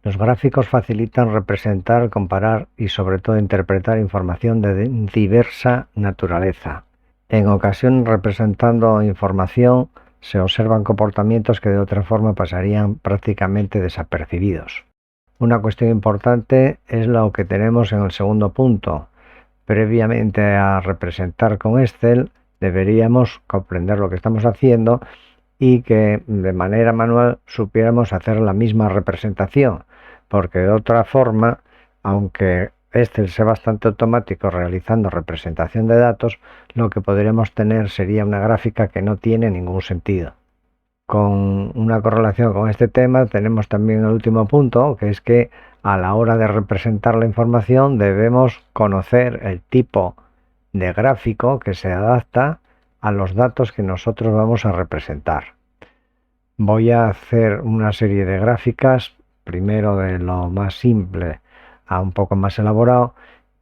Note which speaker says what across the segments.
Speaker 1: Los gráficos facilitan representar, comparar y sobre todo interpretar información de diversa naturaleza. En ocasiones, representando información, se observan comportamientos que de otra forma pasarían prácticamente desapercibidos. Una cuestión importante es lo que tenemos en el segundo punto. Previamente a representar con Excel, deberíamos comprender lo que estamos haciendo y que de manera manual supiéramos hacer la misma representación, porque de otra forma, aunque Excel sea bastante automático realizando representación de datos, lo que podríamos tener sería una gráfica que no tiene ningún sentido. Con una correlación con este tema tenemos también el último punto, que es que a la hora de representar la información debemos conocer el tipo de gráfico que se adapta a los datos que nosotros vamos a representar. Voy a hacer una serie de gráficas, primero de lo más simple a un poco más elaborado,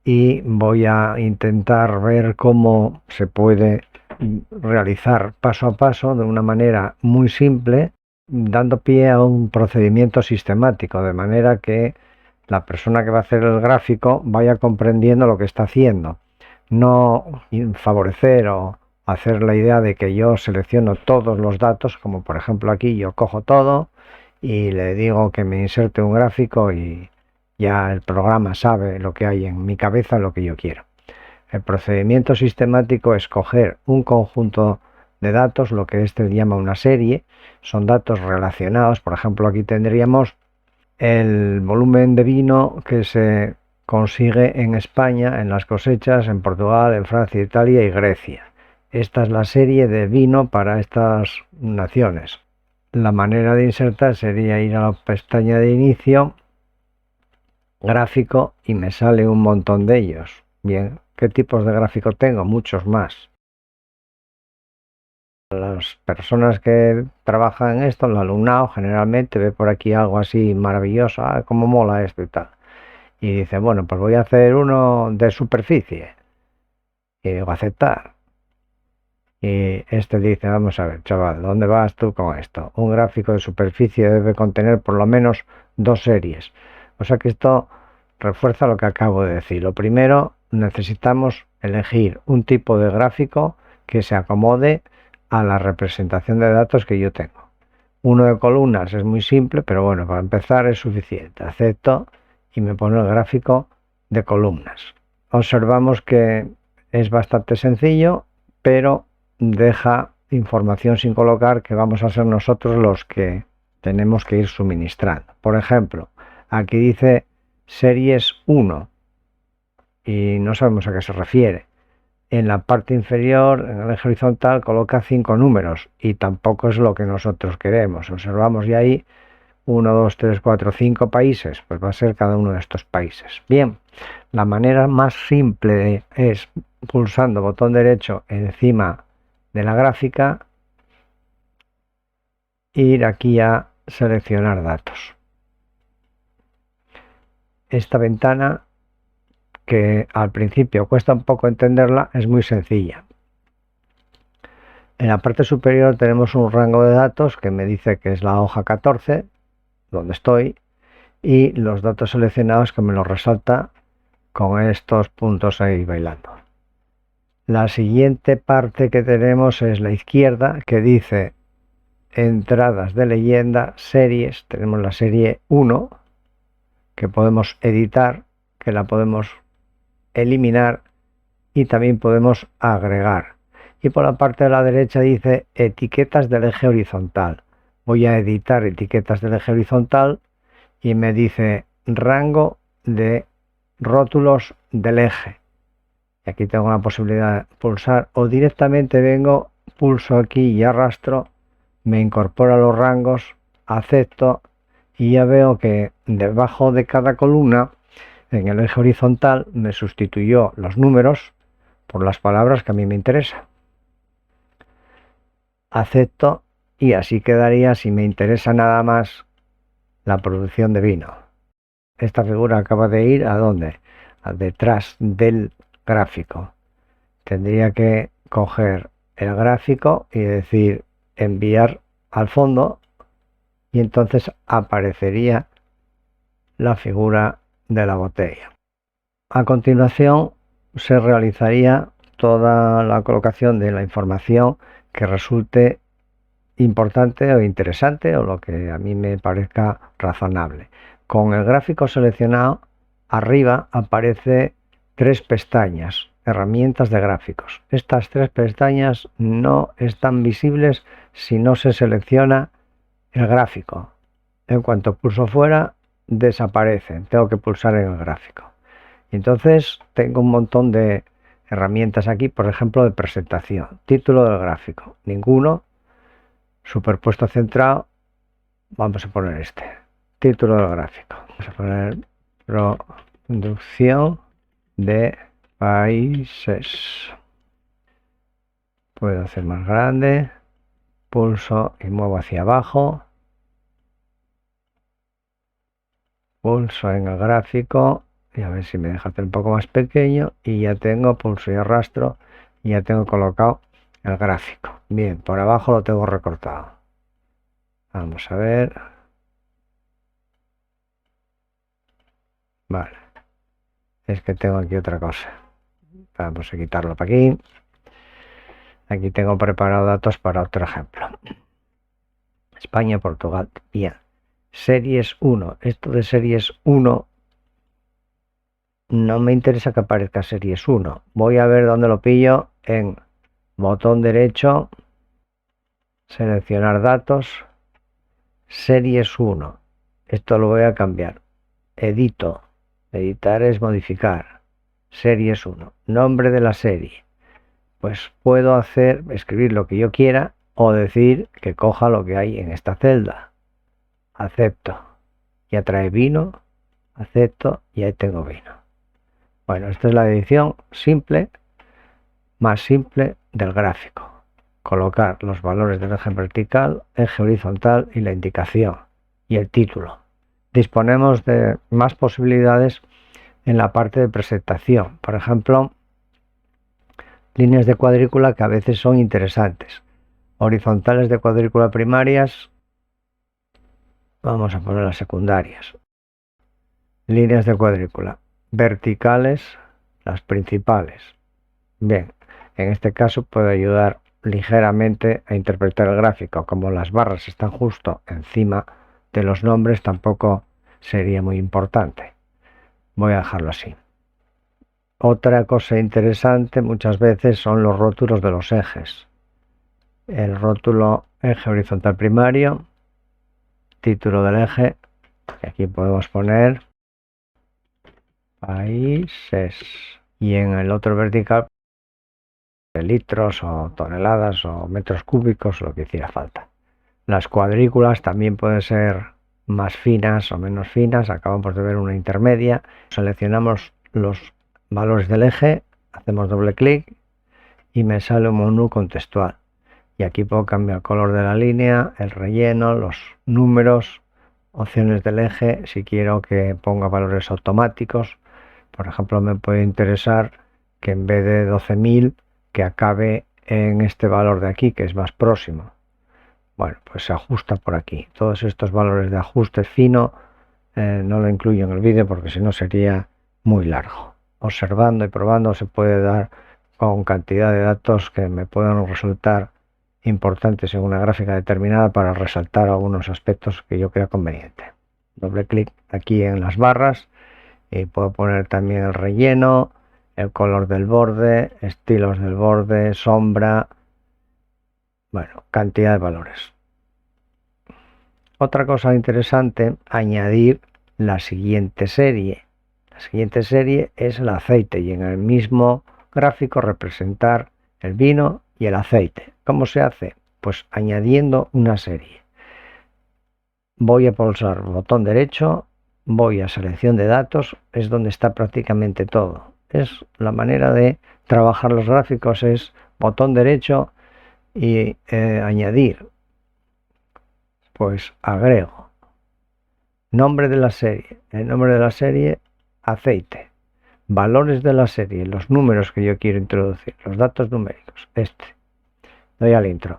Speaker 1: y voy a intentar ver cómo se puede realizar paso a paso de una manera muy simple, dando pie a un procedimiento sistemático, de manera que la persona que va a hacer el gráfico vaya comprendiendo lo que está haciendo. No favorecer o hacer la idea de que yo selecciono todos los datos, como por ejemplo aquí yo cojo todo y le digo que me inserte un gráfico y ya el programa sabe lo que hay en mi cabeza, lo que yo quiero. El procedimiento sistemático es coger un conjunto de datos, lo que este llama una serie, son datos relacionados. Por ejemplo, aquí tendríamos el volumen de vino que se consigue en España, en las cosechas, en Portugal, en Francia, Italia y Grecia. Esta es la serie de vino para estas naciones. La manera de insertar sería ir a la pestaña de inicio, gráfico, y me sale un montón de ellos. Bien, ¿qué tipos de gráfico tengo? Muchos más. Las personas que trabajan en esto, el alumnado generalmente ve por aquí algo así maravilloso, cómo mola esto y tal. Y dice, bueno, pues voy a hacer uno de superficie. Y digo, aceptar. Y este dice, vamos a ver, chaval, ¿dónde vas tú con esto? Un gráfico de superficie debe contener por lo menos 2 series. O sea que esto refuerza lo que acabo de decir. Lo primero, necesitamos elegir un tipo de gráfico que se acomode a la representación de datos que yo tengo. Uno de columnas es muy simple, pero bueno, para empezar es suficiente. Acepto y me pone el gráfico de columnas. Observamos que es bastante sencillo, pero deja información sin colocar que vamos a ser nosotros los que tenemos que ir suministrando. Por ejemplo, aquí dice series 1 y no sabemos a qué se refiere. En la parte inferior, en el eje horizontal, coloca 5 números y tampoco es lo que nosotros queremos. Observamos ya ahí 1, 2, 3, 4, 5 países, pues va a ser cada uno de estos países. Bien, la manera más simple es pulsando botón derecho encima de la gráfica, ir aquí a seleccionar datos. Esta ventana, que al principio cuesta un poco entenderla, es muy sencilla. En la parte superior tenemos un rango de datos que me dice que es la hoja 14, donde estoy, y los datos seleccionados que me los resalta con estos puntos ahí bailando. La siguiente parte que tenemos es la izquierda, que dice entradas de leyenda, series. Tenemos la serie 1, que podemos editar, que la podemos eliminar y también podemos agregar. Y por la parte de la derecha dice etiquetas del eje horizontal. Voy a editar etiquetas del eje horizontal y me dice rango de rótulos del eje. Y aquí tengo la posibilidad de pulsar, o directamente vengo, pulso aquí y arrastro, me incorpora los rangos, acepto y ya veo que debajo de cada columna, en el eje horizontal, me sustituyó los números por las palabras que a mí me interesan. Acepto y así quedaría, si me interesa nada más, la producción de vino. Esta figura acaba de ir ¿a dónde? Detrás del gráfico. Tendría que coger el gráfico y decir enviar al fondo y entonces aparecería la figura de la botella. A continuación se realizaría toda la colocación de la información que resulte importante o interesante o lo que a mí me parezca razonable. Con el gráfico seleccionado, arriba aparece 3 pestañas, herramientas de gráficos. Estas 3 pestañas no están visibles si no se selecciona el gráfico. En cuanto pulso fuera, desaparecen. Tengo que pulsar en el gráfico. Entonces tengo un montón de herramientas aquí, por ejemplo, de presentación. Título del gráfico, ninguno. Superpuesto centrado, vamos a poner este. Título del gráfico, vamos a poner producción de países. Puedo hacer más grande, pulso y muevo hacia abajo. Pulso en el gráfico y a ver si me deja hacer un poco más pequeño y ya tengo, pulso y arrastro y ya tengo colocado el gráfico. Bien, por abajo lo tengo recortado. Vamos a ver. Vale. Es que tengo aquí otra cosa. Vamos a quitarlo para aquí. Aquí tengo preparado datos para otro ejemplo. España, Portugal. Bien. Series 1. Esto de series 1 no me interesa que aparezca series 1. Voy a ver dónde lo pillo en botón derecho, seleccionar datos, series 1. Esto lo voy a cambiar. Edito. Editar es modificar. Series 1. Nombre de la serie. Pues puedo escribir lo que yo quiera o decir que coja lo que hay en esta celda. Acepto. Ya trae vino. Acepto y ahí tengo vino. Bueno, esta es la edición simple, más simple del gráfico. Colocar los valores del eje vertical, eje horizontal y la indicación y el título. Disponemos de más posibilidades en la parte de presentación. Por ejemplo, líneas de cuadrícula que a veces son interesantes. Horizontales de cuadrícula primarias. Vamos a poner las secundarias. Líneas de cuadrícula verticales, las principales. Bien, en este caso puede ayudar ligeramente a interpretar el gráfico. Como las barras están justo encima de los nombres, tampoco sería muy importante. Voy a dejarlo así. Otra cosa interesante muchas veces son los rótulos de los ejes. El rótulo eje horizontal primario, título del eje, y aquí podemos poner países. Y en el otro vertical, litros o toneladas o metros cúbicos, lo que hiciera falta. Las cuadrículas también pueden ser más finas o menos finas. Acabamos de ver una intermedia. Seleccionamos los valores del eje, hacemos doble clic y me sale un menú contextual. Y aquí puedo cambiar el color de la línea, el relleno, los números, opciones del eje. Si quiero que ponga valores automáticos, por ejemplo, me puede interesar que en vez de 12.000, que acabe en este valor de aquí, que es más próximo. Bueno, pues se ajusta por aquí. Todos estos valores de ajuste fino no lo incluyo en el vídeo porque si no sería muy largo. Observando y probando se puede dar con cantidad de datos que me puedan resultar importantes en una gráfica determinada para resaltar algunos aspectos que yo crea conveniente. Doble clic aquí en las barras y puedo poner también el relleno, el color del borde, estilos del borde, sombra, bueno, cantidad de valores. Otra cosa interesante, añadir la siguiente serie. La siguiente serie es el aceite y en el mismo gráfico representar el vino y el aceite. ¿Cómo se hace? Pues añadiendo una serie. Voy a pulsar botón derecho, voy a selección de datos, es donde está prácticamente todo. Es la manera de trabajar los gráficos, es botón derecho y añadir. Pues agrego nombre de la serie, el nombre de la serie, aceite, valores de la serie, los números que yo quiero introducir, los datos numéricos, doy al intro,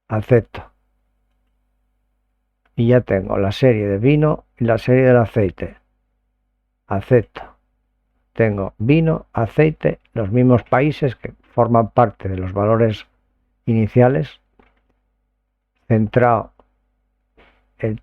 Speaker 1: acepto y ya tengo la serie de vino y la serie del aceite. Acepto. Tengo vino, aceite, los mismos países que forman parte de los valores iniciales, centrado el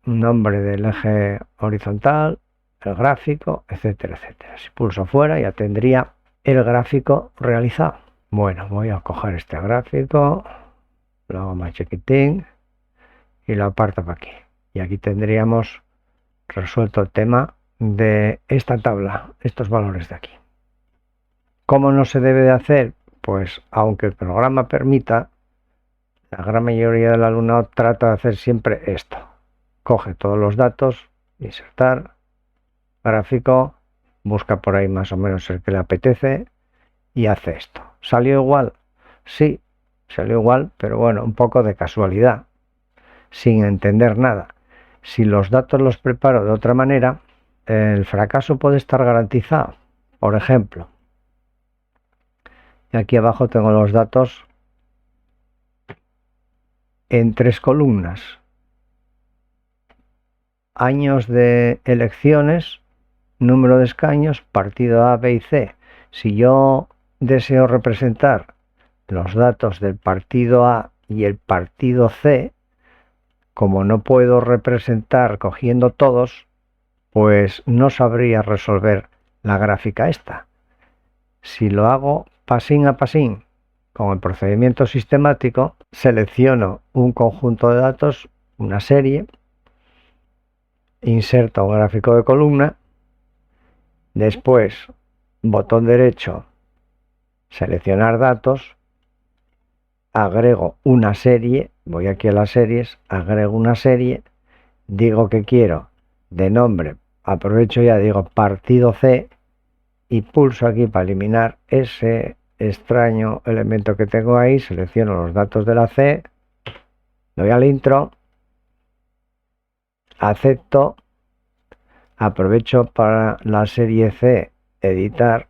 Speaker 1: nombre del eje horizontal, el gráfico, etcétera, etcétera. Si pulso fuera ya tendría el gráfico realizado. Bueno, voy a coger este gráfico, lo hago más chiquitín y lo aparto para aquí. Y aquí tendríamos resuelto el tema de esta tabla, estos valores de aquí. ¿Cómo no se debe de hacer? Pues aunque el programa permita, la gran mayoría del alumnado trata de hacer siempre esto. Coge todos los datos, insertar, gráfico, busca por ahí más o menos el que le apetece y hace esto. ¿Salió igual? Sí, salió igual, pero bueno, un poco de casualidad, sin entender nada. Si los datos los preparo de otra manera, el fracaso puede estar garantizado. Por ejemplo, aquí abajo tengo los datos en 3 columnas. Años de elecciones, número de escaños, partido A, B y C. Si yo deseo representar los datos del partido A y el partido C, como no puedo representar cogiendo todos, pues no sabría resolver la gráfica esta. Si lo hago pasín a pasín con el procedimiento sistemático, selecciono un conjunto de datos, una serie, inserto un gráfico de columna, después botón derecho, seleccionar datos, agrego una serie, voy aquí a las series, agrego una serie, digo que quiero de nombre, aprovecho ya, digo partido C y pulso aquí para eliminar ese extraño elemento que tengo ahí, selecciono los datos de la C, doy al intro, acepto, aprovecho para la serie C, editar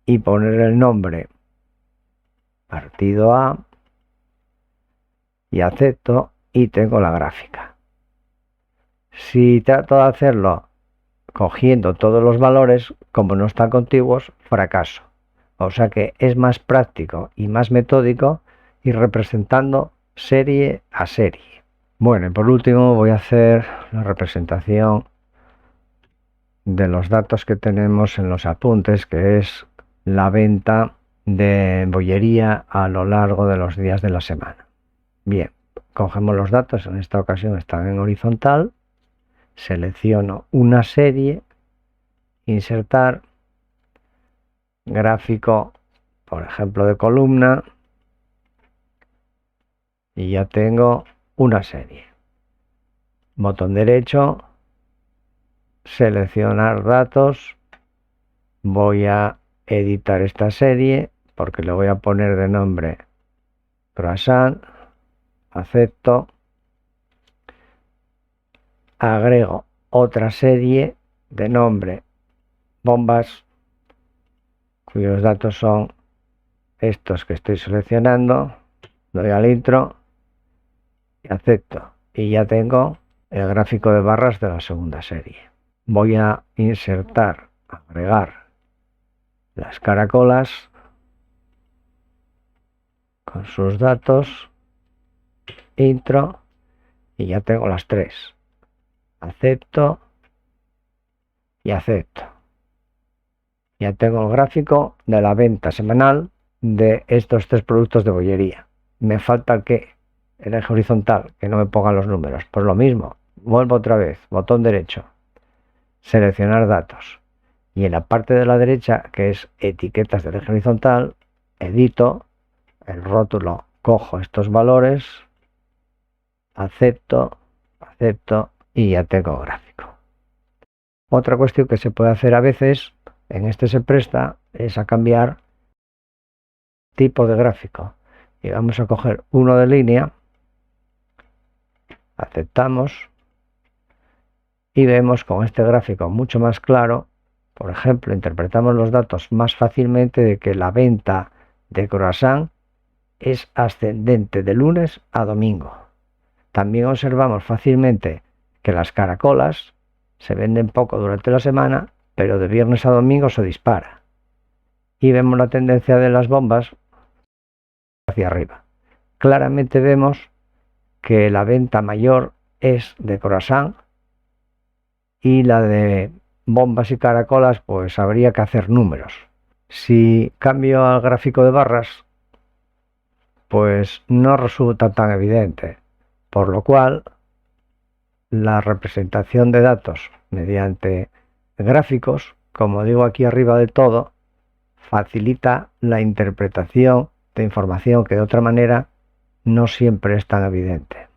Speaker 1: y poner el nombre partido A y acepto y tengo la gráfica. Si trato de hacerlo cogiendo todos los valores, como no están contiguos, fracaso. O sea que es más práctico y más metódico ir representando serie a serie. Bueno, y por último voy a hacer la representación de los datos que tenemos en los apuntes, que es la venta de bollería a lo largo de los días de la semana. Bien, cogemos los datos, en esta ocasión están en horizontal, selecciono una serie, insertar, gráfico, por ejemplo de columna, y ya tengo una serie. Botón derecho, seleccionar datos, voy a editar esta serie porque le voy a poner de nombre croissant, acepto, agrego otra serie de nombre bombas, cuyos datos son estos que estoy seleccionando, doy al intro y acepto y ya tengo el gráfico de barras de la segunda serie. Voy a insertar, agregar las caracolas con sus datos, intro y ya tengo las 3. Acepto y acepto. Ya tengo el gráfico de la venta semanal de estos 3 productos de bollería. Me falta que el eje horizontal, que no me pongan los números. Pues lo mismo, vuelvo otra vez, botón derecho, seleccionar datos. Y en la parte de la derecha, que es etiquetas del eje horizontal, edito el rótulo, cojo estos valores, acepto, acepto y ya tengo gráfico. Otra cuestión que se puede hacer a veces, en este se presta, es a cambiar tipo de gráfico. Y vamos a coger uno de línea, aceptamos y vemos con este gráfico mucho más claro. Por ejemplo, interpretamos los datos más fácilmente de que la venta de croissant es ascendente de lunes a domingo. También observamos fácilmente que las caracolas se venden poco durante la semana, pero de viernes a domingo se dispara. Y vemos la tendencia de las bombas hacia arriba. Claramente vemos que la venta mayor es de croissant y la de bombas y caracolas, pues habría que hacer números. Si cambio al gráfico de barras, pues no resulta tan evidente, por lo cual la representación de datos mediante gráficos, como digo aquí arriba de todo, facilita la interpretación de información que de otra manera no siempre es tan evidente.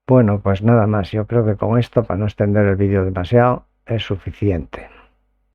Speaker 1: Bueno, pues nada más, yo creo que con esto, para no extender el vídeo demasiado, es suficiente.